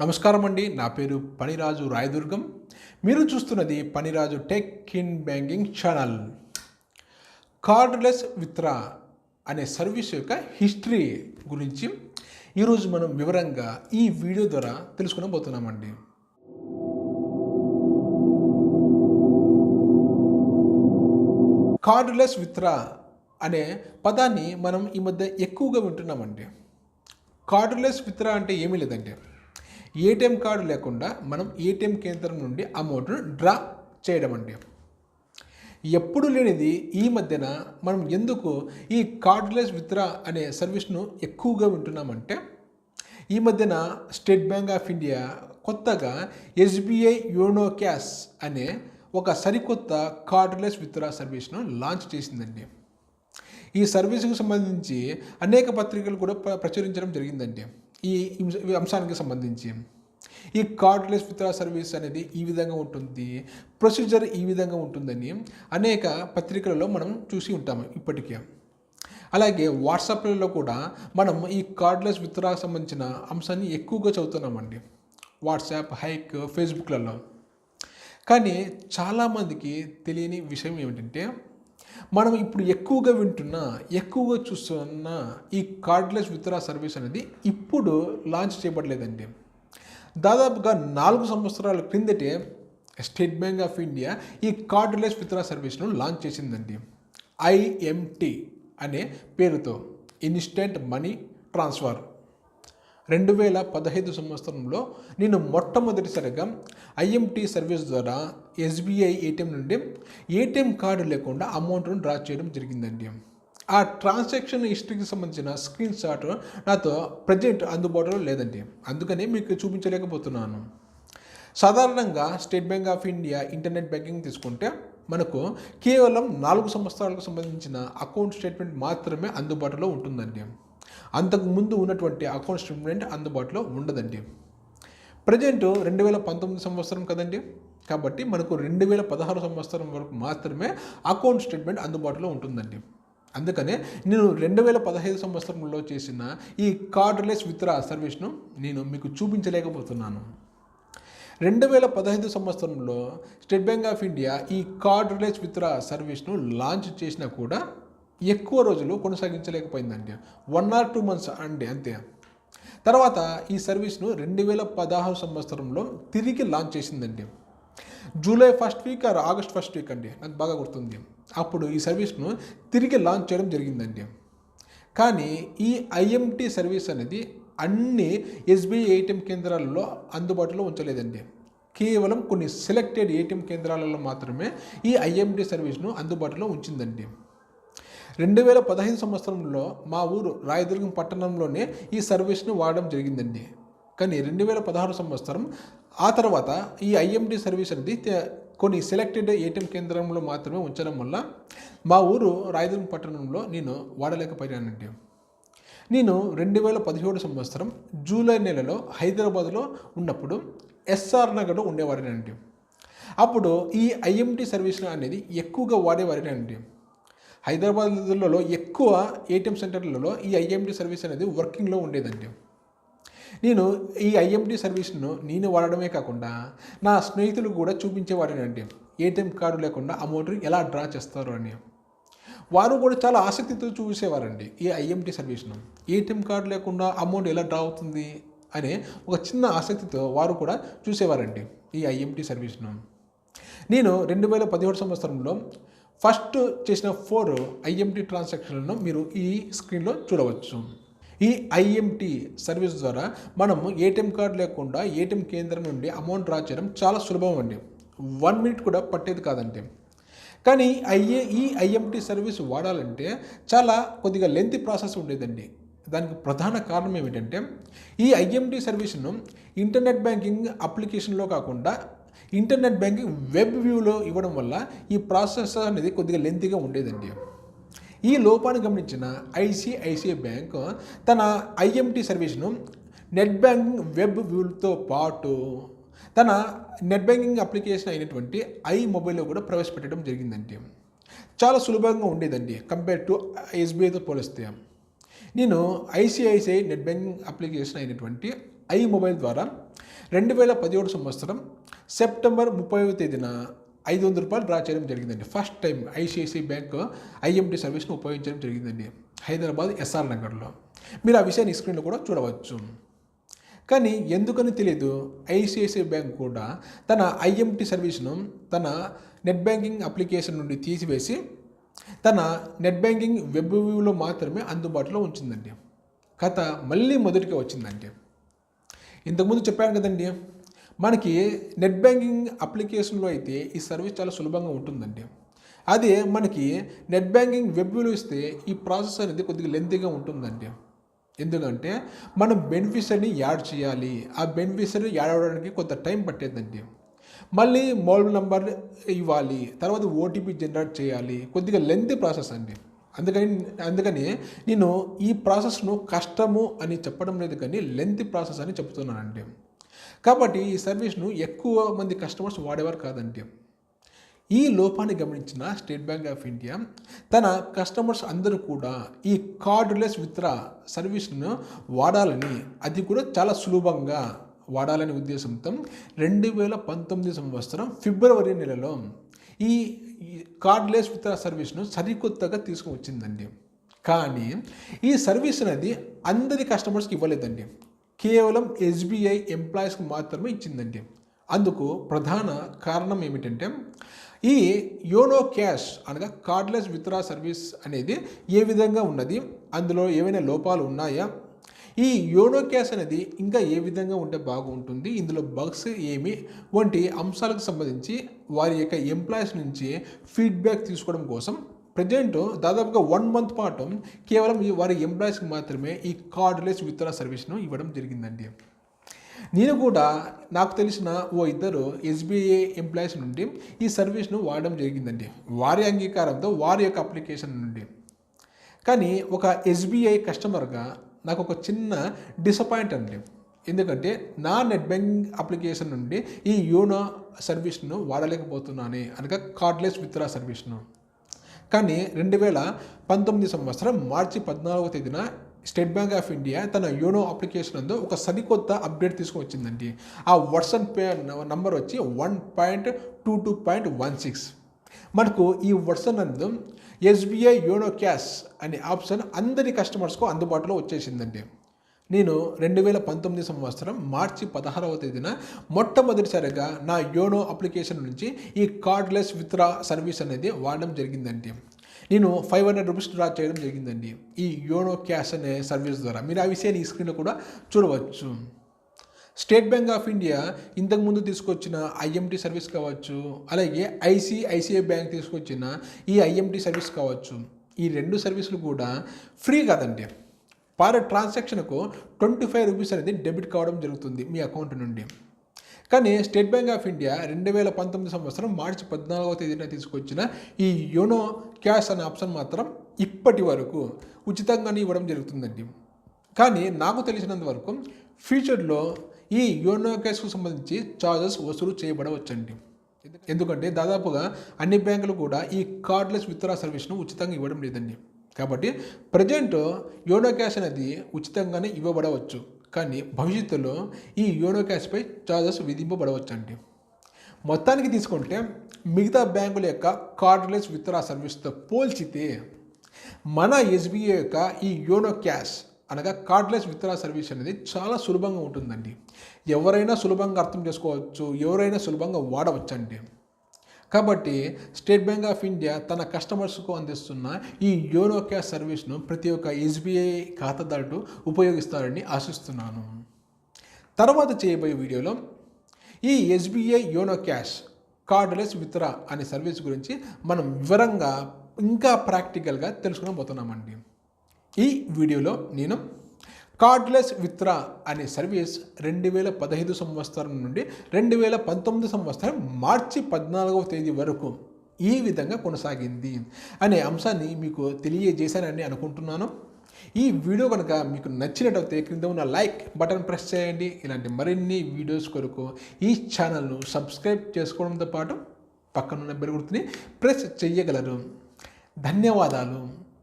నమస్కారం అండి. నా పేరు పనిరాజు రాయదుర్గం. మీరు చూస్తున్నది Paniraju tech in banking channel. Cardless withdraw అనే సర్వీస్ యొక్క హిస్టరీ గురించి ఈరోజు మనం వివరంగా ఈ వీడియో ద్వారా తెలుసుకోబోతున్నామండి. కార్డ్లెస్ విత్డ్రా అనే పదాన్ని మనం ఈ మధ్య ఎక్కువగా వింటున్నామండి. కార్డ్లెస్ విత్డ్రా అంటే ఏమీ లేదండి, ఏటీఎం కార్డు లేకుండా మనం ఏటీఎం కేంద్రం నుండి అమౌంట్ను డ్రా చేయడం అండి. ఎప్పుడు లేనిది ఈ మధ్యన మనం ఎందుకు ఈ కార్డ్లెస్ విత్డ్రా అనే సర్వీస్ను ఎక్కువగా వింటున్నామంటే, ఈ మధ్యన స్టేట్ బ్యాంక్ ఆఫ్ ఇండియా కొత్తగా ఎస్బీఐ యోనో క్యాష్ అనే ఒక సరికొత్త కార్డ్లెస్ విత్డ్రా సర్వీస్ను లాంచ్ చేసిందండి. ఈ సర్వీస్కి సంబంధించి అనేక పత్రికలు కూడా ప్రచురించడం జరిగిందండి. ఈ అంశానికి సంబంధించి ఈ కార్డ్లెస్ విత్డ్రా సర్వీస్ అనేది ఈ విధంగా ఉంటుంది, ప్రొసీజర్ ఈ విధంగా ఉంటుందని అనేక పత్రికలలో మనం చూసి ఉంటాము ఇప్పటికే. అలాగే వాట్సాప్లలో కూడా మనం ఈ కార్డ్లెస్ విత్డ్రాకి సంబంధించిన అంశాన్ని ఎక్కువగా చదువుతున్నామండి, వాట్సాప్, హైక్, ఫేస్బుక్లలో. కానీ చాలామందికి తెలియని విషయం ఏమిటంటే, మనం ఇప్పుడు ఎక్కువగా ఎక్కువగా చూస్తున్న ఈ కార్డ్లెస్ విత్డ్రా సర్వీస్ అనేది ఇప్పుడు లాంచ్ చేయబడలేదండి. దాదాపుగా 4 సంవత్సరాల క్రిందటే స్టేట్ బ్యాంక్ ఆఫ్ ఇండియా ఈ కార్డ్లెస్ విత్డ్రా సర్వీస్ను లాంచ్ చేసిందండి. ఐఎంటీ అనే పేరుతో, ఇన్స్టెంట్ మనీ ట్రాన్స్ఫర్. 2015 సంవత్సరంలో నేను మొట్టమొదటిసారిగా ఐఎంటీ సర్వీస్ ద్వారా ఎస్బీఐ ఏటీఎం నుండి ఏటీఎం కార్డు లేకుండా అమౌంట్ను డ్రా చేయడం జరిగిందండి. ఆ ట్రాన్సాక్షన్ హిస్టరీకి సంబంధించిన స్క్రీన్ షాట్ నాతో ప్రజెంట్ అందుబాటులో లేదండి, అందుకని మీకు చూపించలేకపోతున్నాను. సాధారణంగా state bank of India internet banking తీసుకుంటే మనకు కేవలం 4 సంవత్సరాలకు సంబంధించిన అకౌంట్ స్టేట్మెంట్ మాత్రమే అందుబాటులో ఉంటుందండి. అంతకుముందు ఉన్నటువంటి అకౌంట్ స్టేట్మెంట్ అందుబాటులో ఉండదండి. ప్రజెంట్ 2019 సంవత్సరం కదండి, కాబట్టి మనకు 2016 సంవత్సరం వరకు మాత్రమే అకౌంట్ స్టేట్మెంట్ అందుబాటులో ఉంటుందండి. అందుకనే నేను 2015 సంవత్సరంలో చేసిన ఈ కార్డ్లెస్ విత్డ్రా సర్వీస్ను నేను మీకు చూపించలేకపోతున్నాను. 2015 సంవత్సరంలో స్టేట్ బ్యాంక్ ఆఫ్ ఇండియా ఈ కార్డ్లెస్ విత్డ్రా సర్వీస్ను లాంచ్ చేసినా కూడా ఎక్కువ రోజులు కొనసాగించలేకపోయిందండి. 1 or 2 months అండి, అంతే. తర్వాత ఈ సర్వీస్ను 2016 సంవత్సరంలో తిరిగి లాంచ్ చేసిందండి. July 1st week or August 1st week అండి, నాకు బాగా గుర్తుంది. అప్పుడు ఈ సర్వీస్ను తిరిగి లాంచ్ చేయడం జరిగిందండి. కానీ ఈ ఐఎంటీ సర్వీస్ అనేది అన్ని ఎస్బీఐ ఏటీఎం కేంద్రాలలో అందుబాటులో ఉంచలేదండి. కేవలం కొన్ని సెలెక్టెడ్ ఏటీఎం కేంద్రాలలో మాత్రమే ఈ ఐఎంటీ సర్వీస్ను అందుబాటులో ఉంచిందండి. 2015 సంవత్సరంలో మా ఊరు రాయదుర్గం పట్టణంలోనే ఈ సర్వీస్ను వాడడం జరిగిందండి. కానీ 2016 సంవత్సరం ఆ తర్వాత ఈ ఐఎంటీ సర్వీస్ అనేది కొన్ని సెలెక్టెడ్ ఏటీఎం కేంద్రంలో మాత్రమే ఉంచడం వల్ల మా ఊరు రాయదుర్గం పట్టణంలో నేను వాడలేకపోయానండి. నేను 2017 సంవత్సరం జూలై నెలలో హైదరాబాద్లో ఉన్నప్పుడు ఎస్ఆర్ నగర్లో ఉండేవాడినండి. అప్పుడు ఈ ఐఎంటీ సర్వీస్ అనేది ఎక్కువగా వాడేవాడినండి. హైదరాబాద్లో ఎక్కువ ఏటీఎం సెంటర్లలో ఈ ఐఎంటీ సర్వీస్ అనేది వర్కింగ్లో ఉండేదండి. నేను ఈ ఐఎంటీ సర్వీస్ను నేను వాడడమే కాకుండా నా స్నేహితులు కూడా చూపించేవాడినండి, ఏటీఎం కార్డు లేకుండా అమౌంట్ ఎలా డ్రా చేస్తారు అని. వారు కూడా చాలా ఆసక్తితో చూసేవారండి ఈ ఐఎంటీ సర్వీస్ను. ఏటీఎం కార్డు లేకుండా అమౌంట్ ఎలా డ్రా అవుతుంది అనే ఒక చిన్న ఆసక్తితో వారు కూడా చూసేవారండి ఈ ఐఎంటీ సర్వీస్ను. నేను 2017 సంవత్సరంలో ఫస్ట్ చేసిన 4 ఐఎంటీ ట్రాన్సాక్షన్లను మీరు ఈ స్క్రీన్లో చూడవచ్చు. ఈ ఐఎంటీ సర్వీస్ ద్వారా మనం ఏటీఎం కార్డు లేకుండా ఏటీఎం కేంద్రం నుండి అమౌంట్ డ్రా చేయడం చాలా సులభం అండి. 1 minute కూడా పట్టేది కాదండి. కానీ ఈ ఐఎంటీ సర్వీస్ వాడాలంటే చాలా కొద్దిగా లెంతీ ప్రాసెస్ ఉండేదండి. దానికి ప్రధాన కారణం ఏమిటంటే, ఈ ఐఎంటీ సర్వీస్ను ఇంటర్నెట్ బ్యాంకింగ్ అప్లికేషన్లో కాకుండా ఇంటర్నెట్ బ్యాంకింగ్ వెబ్ వ్యూలో ఇవ్వడం వల్ల ఈ ప్రాసెస్ అనేది కొద్దిగా లెంతీగా ఉండేదండి. ఈ లోపాన్ని గమనించిన ఐసిఐసిఐ బ్యాంక్ తన ఐఎంటీ సర్వీస్ను నెట్ బ్యాంకింగ్ వెబ్ వ్యూతో పాటు తన నెట్ బ్యాంకింగ్ అప్లికేషన్ అయినటువంటి మొబైల్లో కూడా ప్రవేశపెట్టడం జరిగిందండి. చాలా సులభంగా ఉండేదండి కంపేర్ టు ఎస్బీఐతో పోలిస్తే. నేను ఐసిఐసిఐ నెట్ బ్యాంకింగ్ అప్లికేషన్ అయినటువంటి మొబైల్ ద్వారా 2017 సంవత్సరం సెప్టెంబర్ 30వ తేదీన ₹500 డ్రా చేయడం జరిగిందండి. First time ICICI bank IMT సర్వీస్ను ఉపయోగించడం జరిగిందండి హైదరాబాద్ ఎస్ఆర్ నగర్లో. మీరు ఆ విషయాన్ని స్క్రీన్లో కూడా చూడవచ్చు. కానీ ఎందుకని తెలియదు, ఐసిఐసిఐ బ్యాంక్ కూడా తన ఐఎంటీ సర్వీస్ను తన నెట్ బ్యాంకింగ్ అప్లికేషన్ నుండి తీసివేసి తన నెట్ బ్యాంకింగ్ వెబ్ వ్యూలో మాత్రమే అందుబాటులో ఉంచిందండి. కథ మళ్ళీ మొదటిగా వచ్చిందండి. ఇంతకుముందు చెప్పాను కదండి, మనకి నెట్ బ్యాంకింగ్ అప్లికేషన్లో అయితే ఈ సర్వీస్ చాలా సులభంగా ఉంటుందండి. అదే మనకి నెట్ బ్యాంకింగ్ వెబ్ వ్యూలో ఇస్తే ఈ ప్రాసెస్ అనేది కొద్దిగా లెంతీగా ఉంటుందండి. ఎందుకంటే మనం బెనిఫిషరీని యాడ్ చేయాలి, ఆ బెనిఫిషరీ యాడ్ అవ్వడానికి కొంత టైం పట్టేదండి. మళ్ళీ మొబైల్ నెంబర్ ఇవ్వాలి, తర్వాత ఓటీపీ జనరేట్ చేయాలి, కొద్దిగా లెంతీ ప్రాసెస్ అండి. అందుకని నేను ఈ ప్రాసెస్ను కష్టము అని చెప్పడం లేదు, కానీ లెంతీ ప్రాసెస్ అని చెప్తున్నానండి. కాబట్టి ఈ సర్వీస్ను ఎక్కువ మంది కస్టమర్స్ వాడేవారు కాదండి. ఈ లోపాన్ని గమనించిన స్టేట్ బ్యాంక్ ఆఫ్ ఇండియా తన కస్టమర్స్ అందరూ కూడా ఈ కార్డులెస్ విత్డ్రా సర్వీస్ను వాడాలని, అది కూడా చాలా సులభంగా వాడాలనే ఉద్దేశంతో 2019 సంవత్సరం ఫిబ్రవరి నెలలో ఈ కార్డ్లెస్ విత్డ్రా సర్వీస్ను సరికొత్తగా తీసుకువచ్చిందండి. కానీ ఈ సర్వీస్ అనేది అందరి కస్టమర్స్కి ఇవ్వలేదండి, కేవలం ఎస్బీఐ ఎంప్లాయీస్కి మాత్రమే ఇచ్చిందండి. అందుకు ప్రధాన కారణం ఏమిటంటే ఈ యోనో క్యాష్ అనగా కార్డ్లెస్ విత్డ్రా సర్వీస్ అనేది ఏ విధంగా ఉన్నది, అందులో ఏవైనా లోపాలు ఉన్నాయా, ఈ యోనో క్యాష్ అనేది ఇంకా ఏ విధంగా ఉంటే బాగుంటుంది, ఇందులో బగ్స్ ఏమి వంటి అంశాలకు సంబంధించి వారి యొక్క ఎంప్లాయీస్ నుంచి ఫీడ్బ్యాక్ తీసుకోవడం కోసం ప్రజెంట్ దాదాపుగా 1 మంత్ పాటు కేవలం వారి ఎంప్లాయీస్కి మాత్రమే ఈ కార్డ్లెస్ విత్డ్రా సర్వీస్ను ఇవ్వడం జరిగిందండి. నేను కూడా నాకు తెలిసిన ఓ 2 ఎస్బీఐ ఎంప్లాయీస్ నుండి ఈ సర్వీస్ను వాడడం జరిగిందండి, వారి అంగీకారంతో వారి యొక్క అప్లికేషన్ నుండి. కానీ ఒక ఎస్బీఐ కస్టమర్గా నాకు ఒక చిన్న డిసప్పాయింట్ అండి. ఎందుకంటే నా నెట్ బ్యాంకింగ్ అప్లికేషన్ నుండి ఈ యోనో సర్వీస్ను వాడలేకపోతున్నాను, అనగా కార్డ్లెస్ విత్డ్రా సర్వీస్ను. కానీ 2019 సంవత్సరం మార్చి 14వ తేదీన స్టేట్ బ్యాంక్ ఆఫ్ ఇండియా తన యోనో అప్లికేషన్ నందు ఒక సరికొత్త అప్డేట్ తీసుకువచ్చిందండి. ఆ వర్షన్ నంబర్ వచ్చి 1.22.16. మనకు ఈ వర్షన్ నందు ఎస్బీఐ యోనో క్యాష్ అనే ఆప్షన్ అందరి కస్టమర్స్కు అందుబాటులో వచ్చేసిందండి. నేను 2019 సంవత్సరం మార్చి 16వ తేదీన మొట్టమొదటిసారిగా నా యోనో అప్లికేషన్ నుంచి ఈ కార్డ్లెస్ విత్డ్రా సర్వీస్ అనేది వాడడం జరిగిందండి. నేను ₹500 డ్రా చేయడం జరిగిందండి ఈ యోనో క్యాష్ అనే సర్వీస్ ద్వారా. మీరు ఆ విషయాన్ని ఈ స్క్రీన్లో కూడా చూడవచ్చు. స్టేట్ బ్యాంక్ ఆఫ్ ఇండియా ఇంతకుముందు తీసుకొచ్చిన ఐఎంటీ సర్వీస్ కావచ్చు, అలాగే ఐసిఐసిఐ బ్యాంక్ తీసుకొచ్చిన ఈ ఐఎంటీ సర్వీస్ కావచ్చు, ఈ 2 సర్వీసులు కూడా ఫ్రీ కాదండి. పర్ ట్రాన్సాక్షన్కు ₹25 అనేది డెబిట్ కావడం జరుగుతుంది మీ అకౌంట్ నుండి. కానీ స్టేట్ బ్యాంక్ ఆఫ్ ఇండియా 2019 సంవత్సరం మార్చి 14వ తేదీన తీసుకొచ్చిన ఈ యోనో క్యాష్ అనే ఆప్షన్ మాత్రం ఇప్పటి వరకు ఉచితంగానే ఇవ్వడం జరుగుతుందండి. కానీ నాకు తెలిసినంత వరకు ఫ్యూచర్లో ఈ యోనో క్యాష్కు సంబంధించి ఛార్జెస్ వసూలు చేయబడవచ్చండి. ఎందుకంటే దాదాపుగా అన్ని బ్యాంకులు కూడా ఈ కార్డ్లెస్ విత్డ్రా సర్వీస్ను ఉచితంగా ఇవ్వడం లేదండి. కాబట్టి ప్రజెంట్ యోనో క్యాష్ అనేది ఉచితంగానే ఇవ్వబడవచ్చు, కానీ భవిష్యత్తులో ఈ యోనో క్యాష్పై ఛార్జెస్ విధింపబడవచ్చండి. మొత్తానికి తీసుకుంటే మిగతా బ్యాంకుల యొక్క కార్డ్లెస్ విత్డ్రా సర్వీస్తో పోల్చితే మన ఎస్బీఐ యొక్క ఈ యోనో క్యాష్ అనగా కార్డ్లెస్ విత్డ్రా సర్వీస్ అనేది చాలా సులభంగా ఉంటుందండి. ఎవరైనా సులభంగా అర్థం చేసుకోవచ్చు, ఎవరైనా సులభంగా వాడవచ్చండి. కాబట్టి స్టేట్ బ్యాంక్ ఆఫ్ ఇండియా తన కస్టమర్స్కు అందిస్తున్న ఈ యోనో క్యాష్ సర్వీస్ను ప్రతి ఒక్క ఎస్బీఐ ఖాతాదారుడు ఉపయోగిస్తారని ఆశిస్తున్నాను. తర్వాత చేయబోయే వీడియోలో ఈ SBI YONO cash cardless withdraw అనే సర్వీస్ గురించి మనం వివరంగా ఇంకా ప్రాక్టికల్గా తెలుసుకోబోతున్నామండి. ఈ వీడియోలో నేను కార్డ్లెస్ విత్డ్రా అనే సర్వీస్ 2015 సంవత్సరం నుండి 2019 సంవత్సరం మార్చి 14వ తేదీ వరకు ఈ విధంగా కొనసాగింది అనే అంశాన్ని మీకు తెలియజేశానని అనుకుంటున్నాను. ఈ వీడియో కనుక మీకు నచ్చినట్లయితే క్రింద ఉన్న లైక్ బటన్ ప్రెస్ చేయండి. ఇలాంటి మరిన్ని వీడియోస్ కొరకు ఈ ఛానల్ను సబ్స్క్రైబ్ చేసుకోవడంతో పాటు పక్కనున్న బెల్ గుర్తుని ప్రెస్ చేయగలరు. ధన్యవాదాలు.